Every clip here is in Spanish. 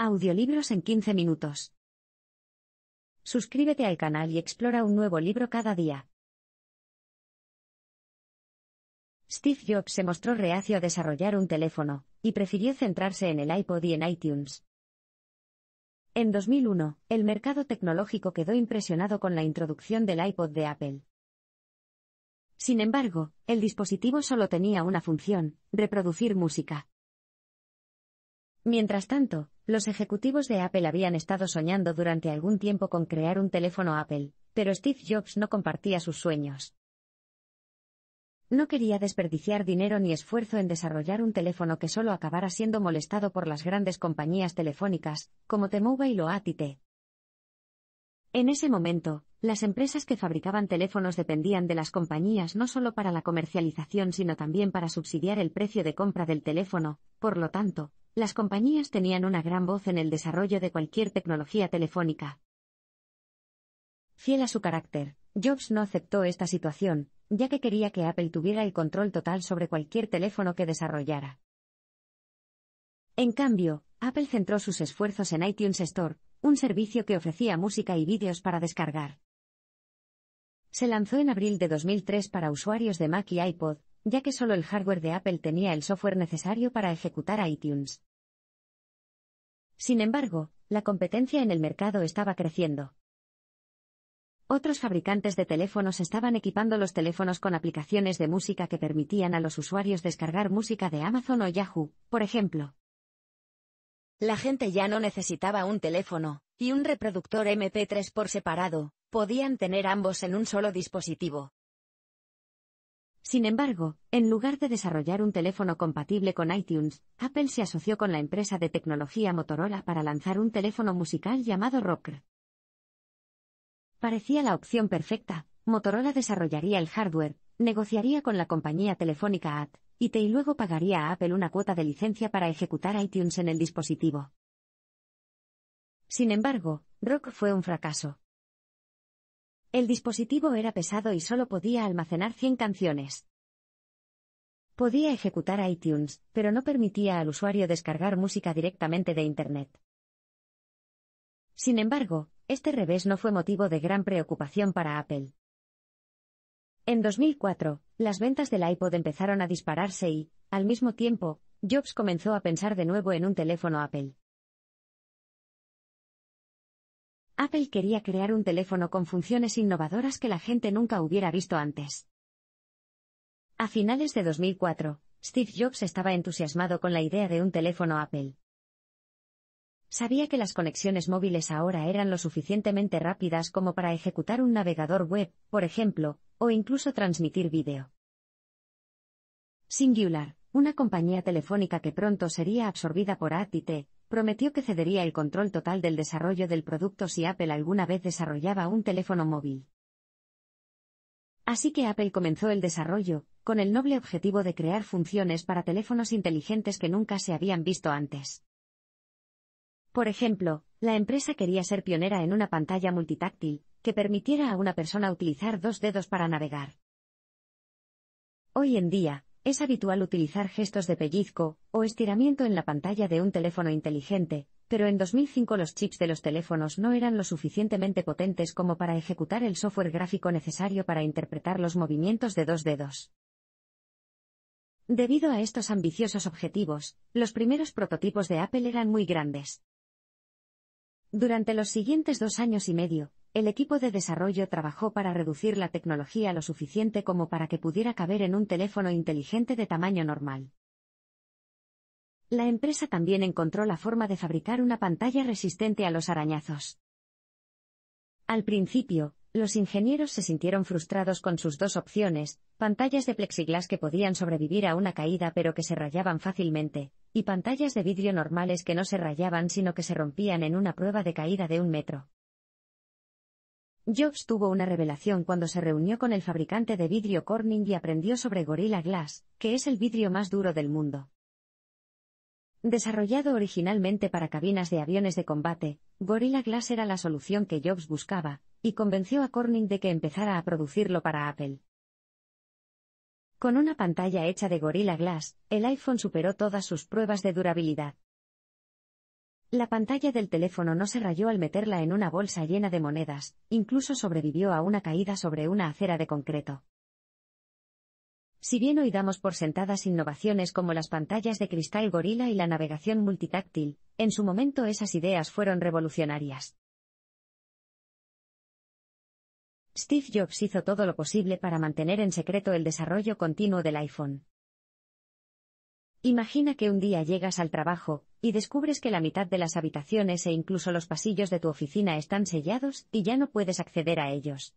Audiolibros en 15 minutos. Suscríbete al canal y explora un nuevo libro cada día. Steve Jobs se mostró reacio a desarrollar un teléfono, y prefirió centrarse en el iPod y en iTunes. En 2001, el mercado tecnológico quedó impresionado con la introducción del iPod de Apple. Sin embargo, el dispositivo solo tenía una función: reproducir música. Mientras tanto, los ejecutivos de Apple habían estado soñando durante algún tiempo con crear un teléfono Apple, pero Steve Jobs no compartía sus sueños. No quería desperdiciar dinero ni esfuerzo en desarrollar un teléfono que solo acabara siendo molestado por las grandes compañías telefónicas, como T-Mobile o AT&T. En ese momento, las empresas que fabricaban teléfonos dependían de las compañías no solo para la comercialización sino también para subsidiar el precio de compra del teléfono. Por lo tanto, las compañías tenían una gran voz en el desarrollo de cualquier tecnología telefónica. Fiel a su carácter, Jobs no aceptó esta situación, ya que quería que Apple tuviera el control total sobre cualquier teléfono que desarrollara. En cambio, Apple centró sus esfuerzos en iTunes Store, un servicio que ofrecía música y vídeos para descargar. Se lanzó en abril de 2003 para usuarios de Mac y iPod, ya que solo el hardware de Apple tenía el software necesario para ejecutar iTunes. Sin embargo, la competencia en el mercado estaba creciendo. Otros fabricantes de teléfonos estaban equipando los teléfonos con aplicaciones de música que permitían a los usuarios descargar música de Amazon o Yahoo, por ejemplo. La gente ya no necesitaba un teléfono y un reproductor MP3 por separado, podían tener ambos en un solo dispositivo. Sin embargo, en lugar de desarrollar un teléfono compatible con iTunes, Apple se asoció con la empresa de tecnología Motorola para lanzar un teléfono musical llamado Rocker. Parecía la opción perfecta. Motorola desarrollaría el hardware, negociaría con la compañía telefónica AT&T y luego pagaría a Apple una cuota de licencia para ejecutar iTunes en el dispositivo. Sin embargo, Rocker fue un fracaso. El dispositivo era pesado y solo podía almacenar 100 canciones. Podía ejecutar iTunes, pero no permitía al usuario descargar música directamente de Internet. Sin embargo, este revés no fue motivo de gran preocupación para Apple. En 2004, las ventas del iPod empezaron a dispararse y, al mismo tiempo, Jobs comenzó a pensar de nuevo en un teléfono Apple. Apple quería crear un teléfono con funciones innovadoras que la gente nunca hubiera visto antes. A finales de 2004, Steve Jobs estaba entusiasmado con la idea de un teléfono Apple. Sabía que las conexiones móviles ahora eran lo suficientemente rápidas como para ejecutar un navegador web, por ejemplo, o incluso transmitir vídeo. Singular, una compañía telefónica que pronto sería absorbida por AT&T, prometió que cedería el control total del desarrollo del producto si Apple alguna vez desarrollaba un teléfono móvil. Así que Apple comenzó el desarrollo, con el noble objetivo de crear funciones para teléfonos inteligentes que nunca se habían visto antes. Por ejemplo, la empresa quería ser pionera en una pantalla multitáctil, que permitiera a una persona utilizar 2 dedos para navegar. Hoy en día, es habitual utilizar gestos de pellizco o estiramiento en la pantalla de un teléfono inteligente, pero en 2005 los chips de los teléfonos no eran lo suficientemente potentes como para ejecutar el software gráfico necesario para interpretar los movimientos de 2 dedos. Debido a estos ambiciosos objetivos, los primeros prototipos de Apple eran muy grandes. Durante los siguientes 2 años y medio, el equipo de desarrollo trabajó para reducir la tecnología lo suficiente como para que pudiera caber en un teléfono inteligente de tamaño normal. La empresa también encontró la forma de fabricar una pantalla resistente a los arañazos. Al principio, los ingenieros se sintieron frustrados con sus 2 opciones: pantallas de plexiglas que podían sobrevivir a una caída pero que se rayaban fácilmente, y pantallas de vidrio normales que no se rayaban sino que se rompían en una prueba de caída de 1 metro. Jobs tuvo una revelación cuando se reunió con el fabricante de vidrio Corning y aprendió sobre Gorilla Glass, que es el vidrio más duro del mundo. Desarrollado originalmente para cabinas de aviones de combate, Gorilla Glass era la solución que Jobs buscaba, y convenció a Corning de que empezara a producirlo para Apple. Con una pantalla hecha de Gorilla Glass, el iPhone superó todas sus pruebas de durabilidad. La pantalla del teléfono no se rayó al meterla en una bolsa llena de monedas, incluso sobrevivió a una caída sobre una acera de concreto. Si bien hoy damos por sentadas innovaciones como las pantallas de cristal Gorilla y la navegación multitáctil, en su momento esas ideas fueron revolucionarias. Steve Jobs hizo todo lo posible para mantener en secreto el desarrollo continuo del iPhone. Imagina que un día llegas al trabajo, y descubres que la mitad de las habitaciones e incluso los pasillos de tu oficina están sellados, y ya no puedes acceder a ellos.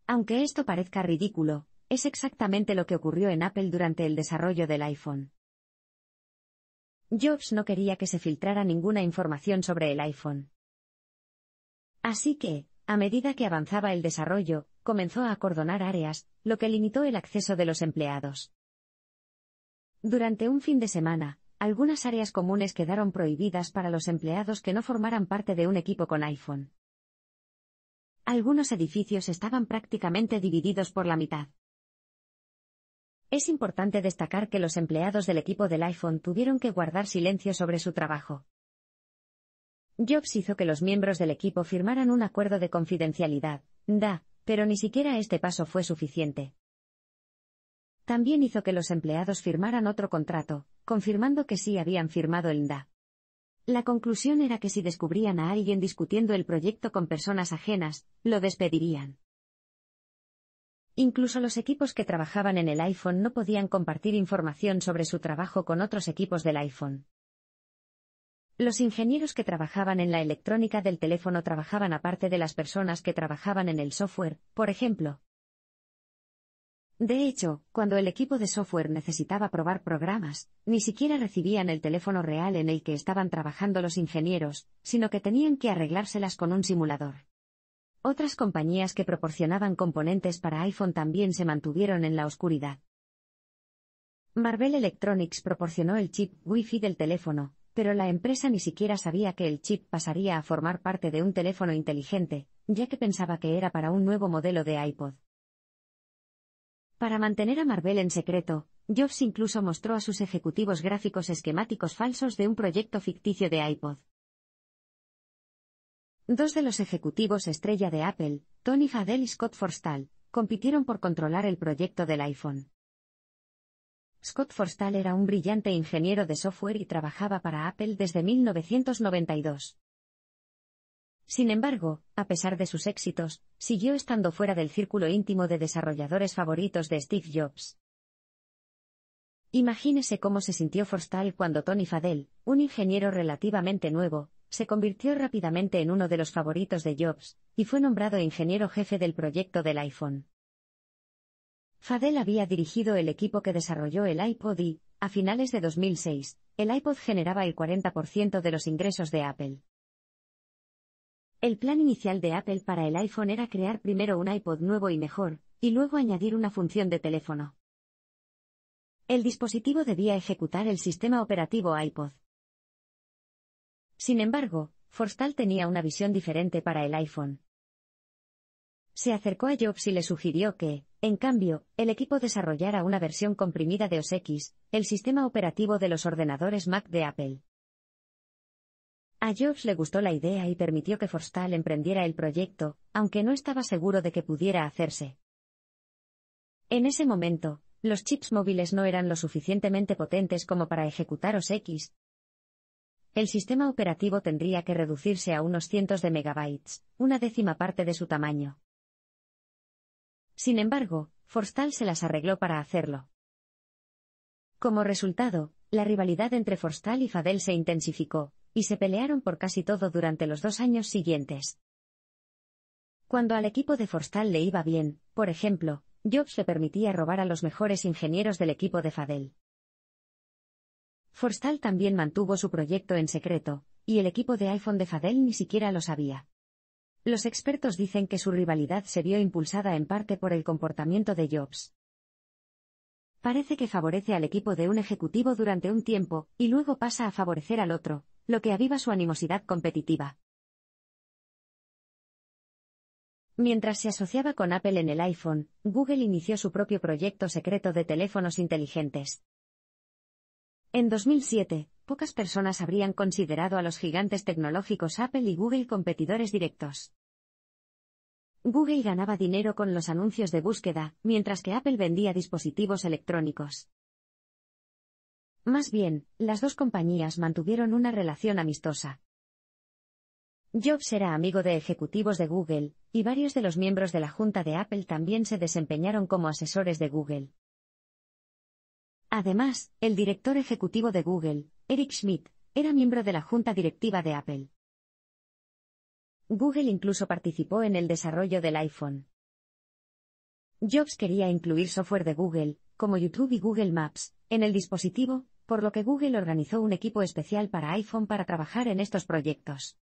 Aunque esto parezca ridículo, es exactamente lo que ocurrió en Apple durante el desarrollo del iPhone. Jobs no quería que se filtrara ninguna información sobre el iPhone. Así que, a medida que avanzaba el desarrollo, comenzó a acordonar áreas, lo que limitó el acceso de los empleados. Durante un fin de semana, algunas áreas comunes quedaron prohibidas para los empleados que no formaran parte de un equipo con iPhone. Algunos edificios estaban prácticamente divididos por la mitad. Es importante destacar que los empleados del equipo del iPhone tuvieron que guardar silencio sobre su trabajo. Jobs hizo que los miembros del equipo firmaran un acuerdo de confidencialidad, NDA, pero ni siquiera este paso fue suficiente. También hizo que los empleados firmaran otro contrato, confirmando que sí habían firmado el NDA. La conclusión era que si descubrían a alguien discutiendo el proyecto con personas ajenas, lo despedirían. Incluso los equipos que trabajaban en el iPhone no podían compartir información sobre su trabajo con otros equipos del iPhone. Los ingenieros que trabajaban en la electrónica del teléfono trabajaban aparte de las personas que trabajaban en el software, por ejemplo. De hecho, cuando el equipo de software necesitaba probar programas, ni siquiera recibían el teléfono real en el que estaban trabajando los ingenieros, sino que tenían que arreglárselas con un simulador. Otras compañías que proporcionaban componentes para iPhone también se mantuvieron en la oscuridad. Marvell Electronics proporcionó el chip Wi-Fi del teléfono, pero la empresa ni siquiera sabía que el chip pasaría a formar parte de un teléfono inteligente, ya que pensaba que era para un nuevo modelo de iPod. Para mantener a Marvell en secreto, Jobs incluso mostró a sus ejecutivos gráficos esquemáticos falsos de un proyecto ficticio de iPod. Dos de los ejecutivos estrella de Apple, Tony Fadell y Scott Forstall, compitieron por controlar el proyecto del iPhone. Scott Forstall era un brillante ingeniero de software y trabajaba para Apple desde 1992. Sin embargo, a pesar de sus éxitos, siguió estando fuera del círculo íntimo de desarrolladores favoritos de Steve Jobs. Imagínese cómo se sintió Forstall cuando Tony Fadell, un ingeniero relativamente nuevo, se convirtió rápidamente en uno de los favoritos de Jobs, y fue nombrado ingeniero jefe del proyecto del iPhone. Fadell había dirigido el equipo que desarrolló el iPod y, a finales de 2006, el iPod generaba el 40% de los ingresos de Apple. El plan inicial de Apple para el iPhone era crear primero un iPod nuevo y mejor, y luego añadir una función de teléfono. El dispositivo debía ejecutar el sistema operativo iPod. Sin embargo, Forstall tenía una visión diferente para el iPhone. Se acercó a Jobs y le sugirió que, en cambio, el equipo desarrollara una versión comprimida de OS X, el sistema operativo de los ordenadores Mac de Apple. A Jobs le gustó la idea y permitió que Forstall emprendiera el proyecto, aunque no estaba seguro de que pudiera hacerse. En ese momento, los chips móviles no eran lo suficientemente potentes como para ejecutar OS X. El sistema operativo tendría que reducirse a unos cientos de megabytes, una décima parte de su tamaño. Sin embargo, Forstall se las arregló para hacerlo. Como resultado, la rivalidad entre Forstall y Fadell se intensificó, y se pelearon por casi todo durante los 2 años siguientes. Cuando al equipo de Forstall le iba bien, por ejemplo, Jobs le permitía robar a los mejores ingenieros del equipo de Fadell. Forstall también mantuvo su proyecto en secreto, y el equipo de iPhone de Fadell ni siquiera lo sabía. Los expertos dicen que su rivalidad se vio impulsada en parte por el comportamiento de Jobs. Parece que favorece al equipo de un ejecutivo durante un tiempo, y luego pasa a favorecer al otro, lo que aviva su animosidad competitiva. Mientras se asociaba con Apple en el iPhone, Google inició su propio proyecto secreto de teléfonos inteligentes. En 2007, pocas personas habrían considerado a los gigantes tecnológicos Apple y Google competidores directos. Google ganaba dinero con los anuncios de búsqueda, mientras que Apple vendía dispositivos electrónicos. Más bien, las dos compañías mantuvieron una relación amistosa. Jobs era amigo de ejecutivos de Google, y varios de los miembros de la junta de Apple también se desempeñaron como asesores de Google. Además, el director ejecutivo de Google, Eric Schmidt, era miembro de la junta directiva de Apple. Google incluso participó en el desarrollo del iPhone. Jobs quería incluir software de Google, como YouTube y Google Maps, en el dispositivo, por lo que Google organizó un equipo especial para iPhone para trabajar en estos proyectos.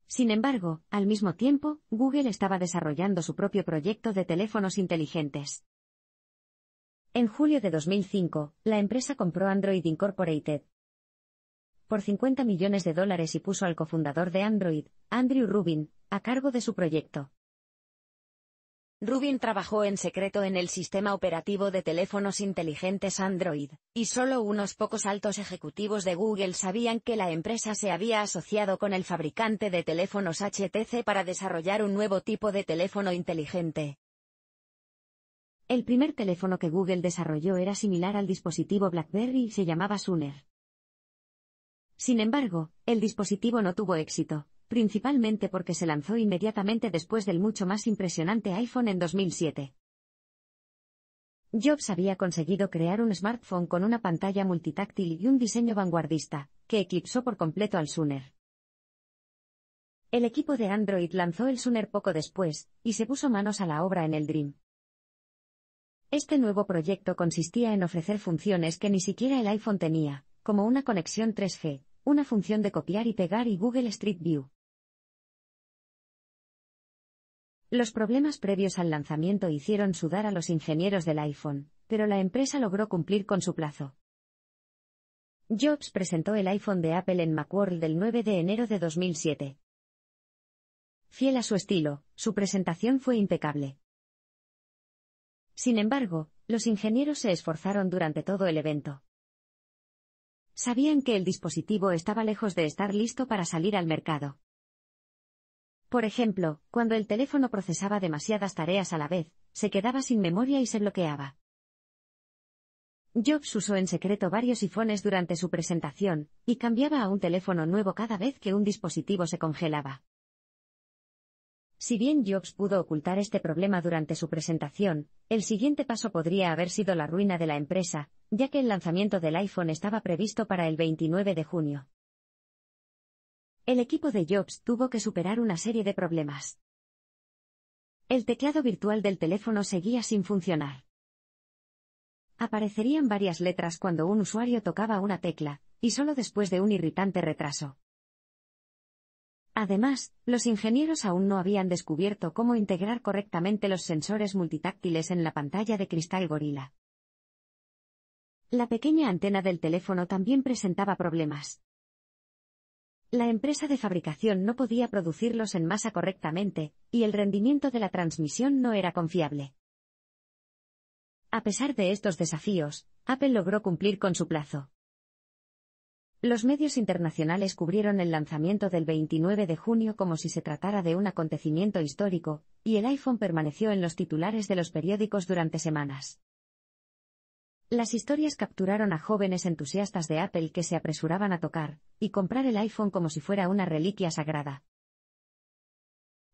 Sin embargo, al mismo tiempo, Google estaba desarrollando su propio proyecto de teléfonos inteligentes. En julio de 2005, la empresa compró Android Incorporated por $50 millones y puso al cofundador de Android, Andrew Rubin, a cargo de su proyecto. Rubin trabajó en secreto en el sistema operativo de teléfonos inteligentes Android, y solo unos pocos altos ejecutivos de Google sabían que la empresa se había asociado con el fabricante de teléfonos HTC para desarrollar un nuevo tipo de teléfono inteligente. El primer teléfono que Google desarrolló era similar al dispositivo BlackBerry y se llamaba Sooner. Sin embargo, el dispositivo no tuvo éxito, principalmente porque se lanzó inmediatamente después del mucho más impresionante iPhone en 2007. Jobs había conseguido crear un smartphone con una pantalla multitáctil y un diseño vanguardista, que eclipsó por completo al Sooner. El equipo de Android lanzó el Sooner poco después, y se puso manos a la obra en el Dream. Este nuevo proyecto consistía en ofrecer funciones que ni siquiera el iPhone tenía, como una conexión 3G, una función de copiar y pegar y Google Street View. Los problemas previos al lanzamiento hicieron sudar a los ingenieros del iPhone, pero la empresa logró cumplir con su plazo. Jobs presentó el iPhone de Apple en Macworld el 9 de enero de 2007. Fiel a su estilo, su presentación fue impecable. Sin embargo, los ingenieros se esforzaron durante todo el evento. Sabían que el dispositivo estaba lejos de estar listo para salir al mercado. Por ejemplo, cuando el teléfono procesaba demasiadas tareas a la vez, se quedaba sin memoria y se bloqueaba. Jobs usó en secreto varios iPhones durante su presentación, y cambiaba a un teléfono nuevo cada vez que un dispositivo se congelaba. Si bien Jobs pudo ocultar este problema durante su presentación, el siguiente paso podría haber sido la ruina de la empresa, ya que el lanzamiento del iPhone estaba previsto para el 29 de junio. El equipo de Jobs tuvo que superar una serie de problemas. El teclado virtual del teléfono seguía sin funcionar. Aparecerían varias letras cuando un usuario tocaba una tecla, y solo después de un irritante retraso. Además, los ingenieros aún no habían descubierto cómo integrar correctamente los sensores multitáctiles en la pantalla de cristal Gorilla. La pequeña antena del teléfono también presentaba problemas. La empresa de fabricación no podía producirlos en masa correctamente, y el rendimiento de la transmisión no era confiable. A pesar de estos desafíos, Apple logró cumplir con su plazo. Los medios internacionales cubrieron el lanzamiento del 29 de junio como si se tratara de un acontecimiento histórico, y el iPhone permaneció en los titulares de los periódicos durante semanas. Las historias capturaron a jóvenes entusiastas de Apple que se apresuraban a tocar y comprar el iPhone como si fuera una reliquia sagrada.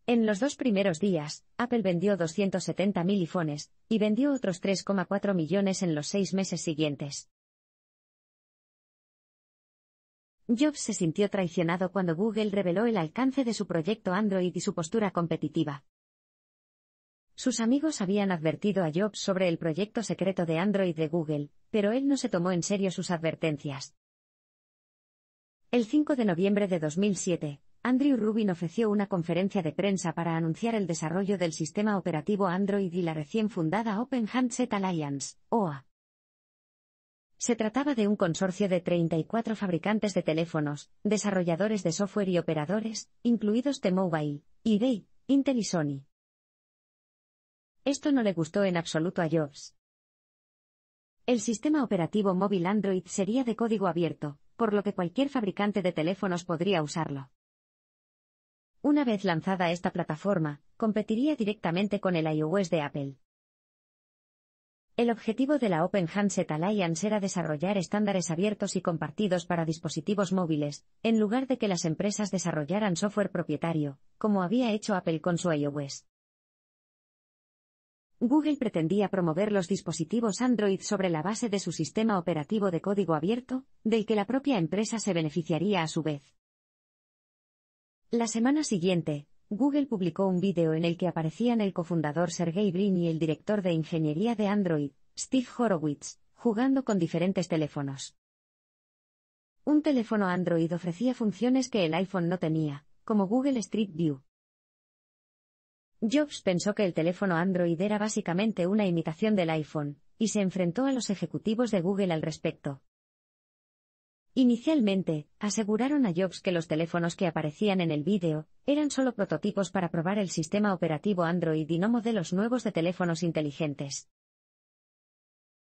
En los 2 primeros días, Apple vendió 270.000 iPhones, y vendió otros 3,4 millones en los 6 meses siguientes. Jobs se sintió traicionado cuando Google reveló el alcance de su proyecto Android y su postura competitiva. Sus amigos habían advertido a Jobs sobre el proyecto secreto de Android de Google, pero él no se tomó en serio sus advertencias. El 5 de noviembre de 2007, Andrew Rubin ofreció una conferencia de prensa para anunciar el desarrollo del sistema operativo Android y la recién fundada Open Handset Alliance, OA. Se trataba de un consorcio de 34 fabricantes de teléfonos, desarrolladores de software y operadores, incluidos T-Mobile, eBay, Intel y Sony. Esto no le gustó en absoluto a Jobs. El sistema operativo móvil Android sería de código abierto, por lo que cualquier fabricante de teléfonos podría usarlo. Una vez lanzada esta plataforma, competiría directamente con el iOS de Apple. El objetivo de la Open Handset Alliance era desarrollar estándares abiertos y compartidos para dispositivos móviles, en lugar de que las empresas desarrollaran software propietario, como había hecho Apple con su iOS. Google pretendía promover los dispositivos Android sobre la base de su sistema operativo de código abierto, del que la propia empresa se beneficiaría a su vez. La semana siguiente, Google publicó un vídeo en el que aparecían el cofundador Sergey Brin y el director de ingeniería de Android, Steve Horowitz, jugando con diferentes teléfonos. Un teléfono Android ofrecía funciones que el iPhone no tenía, como Google Street View. Jobs pensó que el teléfono Android era básicamente una imitación del iPhone, y se enfrentó a los ejecutivos de Google al respecto. Inicialmente, aseguraron a Jobs que los teléfonos que aparecían en el vídeo eran solo prototipos para probar el sistema operativo Android y no modelos nuevos de teléfonos inteligentes.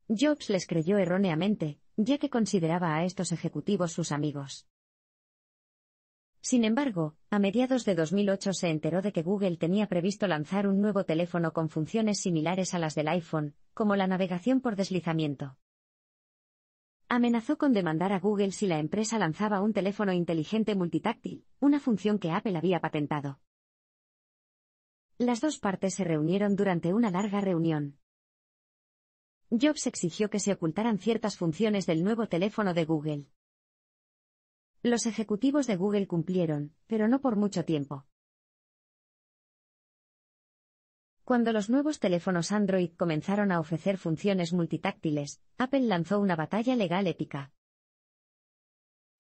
Jobs les creyó erróneamente, ya que consideraba a estos ejecutivos sus amigos. Sin embargo, a mediados de 2008 se enteró de que Google tenía previsto lanzar un nuevo teléfono con funciones similares a las del iPhone, como la navegación por deslizamiento. Amenazó con demandar a Google si la empresa lanzaba un teléfono inteligente multitáctil, una función que Apple había patentado. Las dos partes se reunieron durante una larga reunión. Jobs exigió que se ocultaran ciertas funciones del nuevo teléfono de Google. Los ejecutivos de Google cumplieron, pero no por mucho tiempo. Cuando los nuevos teléfonos Android comenzaron a ofrecer funciones multitáctiles, Apple lanzó una batalla legal épica.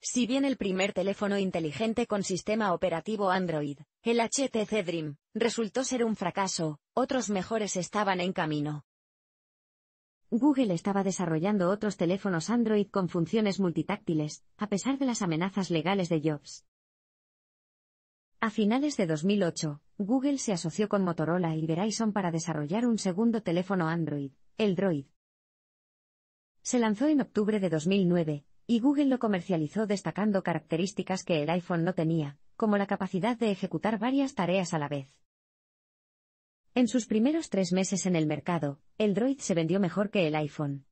Si bien el primer teléfono inteligente con sistema operativo Android, el HTC Dream, resultó ser un fracaso, otros mejores estaban en camino. Google estaba desarrollando otros teléfonos Android con funciones multitáctiles, a pesar de las amenazas legales de Jobs. A finales de 2008, Google se asoció con Motorola y Verizon para desarrollar un segundo teléfono Android, el Droid. Se lanzó en octubre de 2009, y Google lo comercializó destacando características que el iPhone no tenía, como la capacidad de ejecutar varias tareas a la vez. En sus primeros 3 meses en el mercado, el Droid se vendió mejor que el iPhone.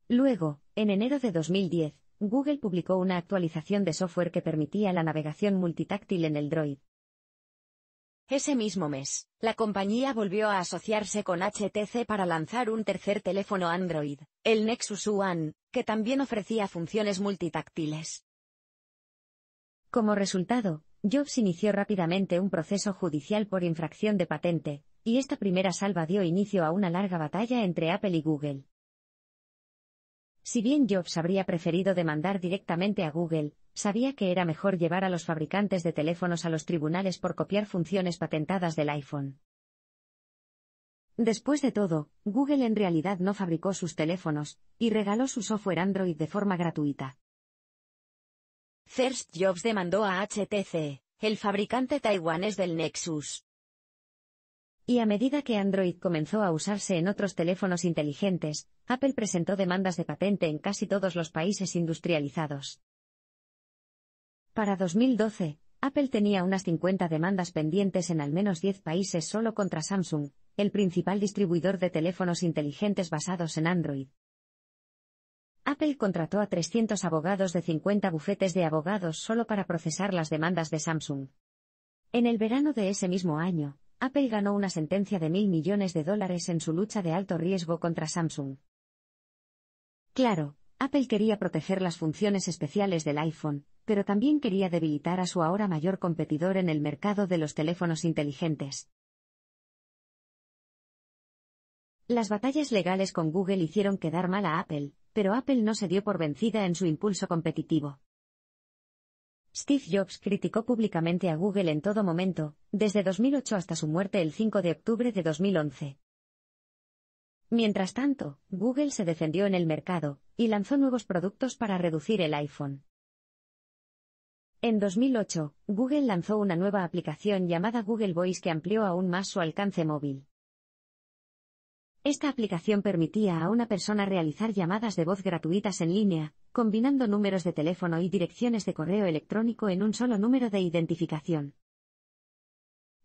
Luego, en enero de 2010, Google publicó una actualización de software que permitía la navegación multitáctil en el Droid. Ese mismo mes, la compañía volvió a asociarse con HTC para lanzar un tercer teléfono Android, el Nexus One, que también ofrecía funciones multitáctiles. Como resultado, Jobs inició rápidamente un proceso judicial por infracción de patente, y esta primera salva dio inicio a una larga batalla entre Apple y Google. Si bien Jobs habría preferido demandar directamente a Google, sabía que era mejor llevar a los fabricantes de teléfonos a los tribunales por copiar funciones patentadas del iPhone. Después de todo, Google en realidad no fabricó sus teléfonos, y regaló su software Android de forma gratuita. First Jobs demandó a HTC, el fabricante taiwanés del Nexus. Y a medida que Android comenzó a usarse en otros teléfonos inteligentes, Apple presentó demandas de patente en casi todos los países industrializados. Para 2012, Apple tenía unas 50 demandas pendientes en al menos 10 países solo contra Samsung, el principal distribuidor de teléfonos inteligentes basados en Android. Apple contrató a 300 abogados de 50 bufetes de abogados solo para procesar las demandas de Samsung. En el verano de ese mismo año, Apple ganó una sentencia de $1.000 millones en su lucha de alto riesgo contra Samsung. Claro, Apple quería proteger las funciones especiales del iPhone, pero también quería debilitar a su ahora mayor competidor en el mercado de los teléfonos inteligentes. Las batallas legales con Google hicieron quedar mal a Apple, pero Apple no se dio por vencida en su impulso competitivo. Steve Jobs criticó públicamente a Google en todo momento, desde 2008 hasta su muerte el 5 de octubre de 2011. Mientras tanto, Google se defendió en el mercado, y lanzó nuevos productos para reducir el iPhone. En 2008, Google lanzó una nueva aplicación llamada Google Voice que amplió aún más su alcance móvil. Esta aplicación permitía a una persona realizar llamadas de voz gratuitas en línea, combinando números de teléfono y direcciones de correo electrónico en un solo número de identificación.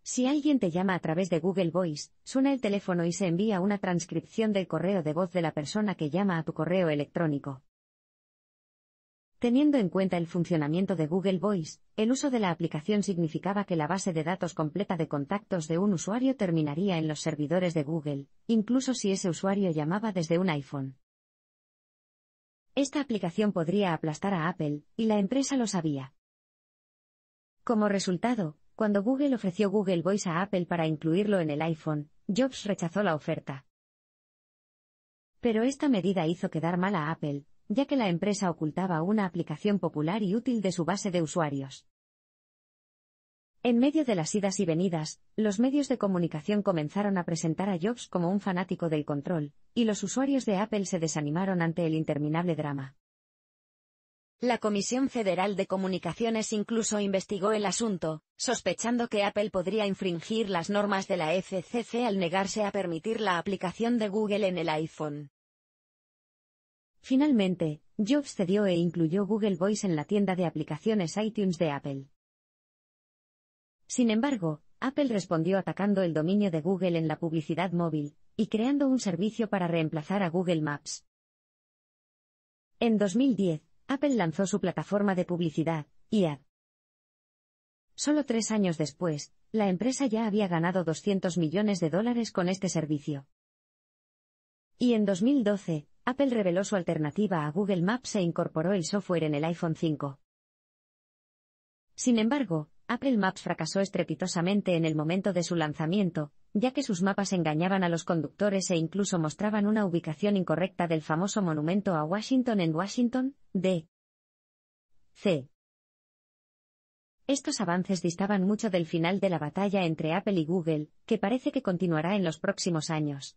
Si alguien te llama a través de Google Voice, suena el teléfono y se envía una transcripción del correo de voz de la persona que llama a tu correo electrónico. Teniendo en cuenta el funcionamiento de Google Voice, el uso de la aplicación significaba que la base de datos completa de contactos de un usuario terminaría en los servidores de Google, incluso si ese usuario llamaba desde un iPhone. Esta aplicación podría aplastar a Apple, y la empresa lo sabía. Como resultado, cuando Google ofreció Google Voice a Apple para incluirlo en el iPhone, Jobs rechazó la oferta. Pero esta medida hizo quedar mal a Apple, ya que la empresa ocultaba una aplicación popular y útil de su base de usuarios. En medio de las idas y venidas, los medios de comunicación comenzaron a presentar a Jobs como un fanático del control, y los usuarios de Apple se desanimaron ante el interminable drama. La Comisión Federal de Comunicaciones incluso investigó el asunto, sospechando que Apple podría infringir las normas de la FCC al negarse a permitir la aplicación de Google en el iPhone. Finalmente, Jobs cedió e incluyó Google Voice en la tienda de aplicaciones iTunes de Apple. Sin embargo, Apple respondió atacando el dominio de Google en la publicidad móvil, y creando un servicio para reemplazar a Google Maps. En 2010, Apple lanzó su plataforma de publicidad, iAd. Solo 3 años después, la empresa ya había ganado $200 millones con este servicio. Y en 2012, Apple reveló su alternativa a Google Maps e incorporó el software en el iPhone 5. Sin embargo, Apple Maps fracasó estrepitosamente en el momento de su lanzamiento, ya que sus mapas engañaban a los conductores e incluso mostraban una ubicación incorrecta del famoso monumento a Washington en Washington, D.C. Estos avances distaban mucho del final de la batalla entre Apple y Google, que parece que continuará en los próximos años.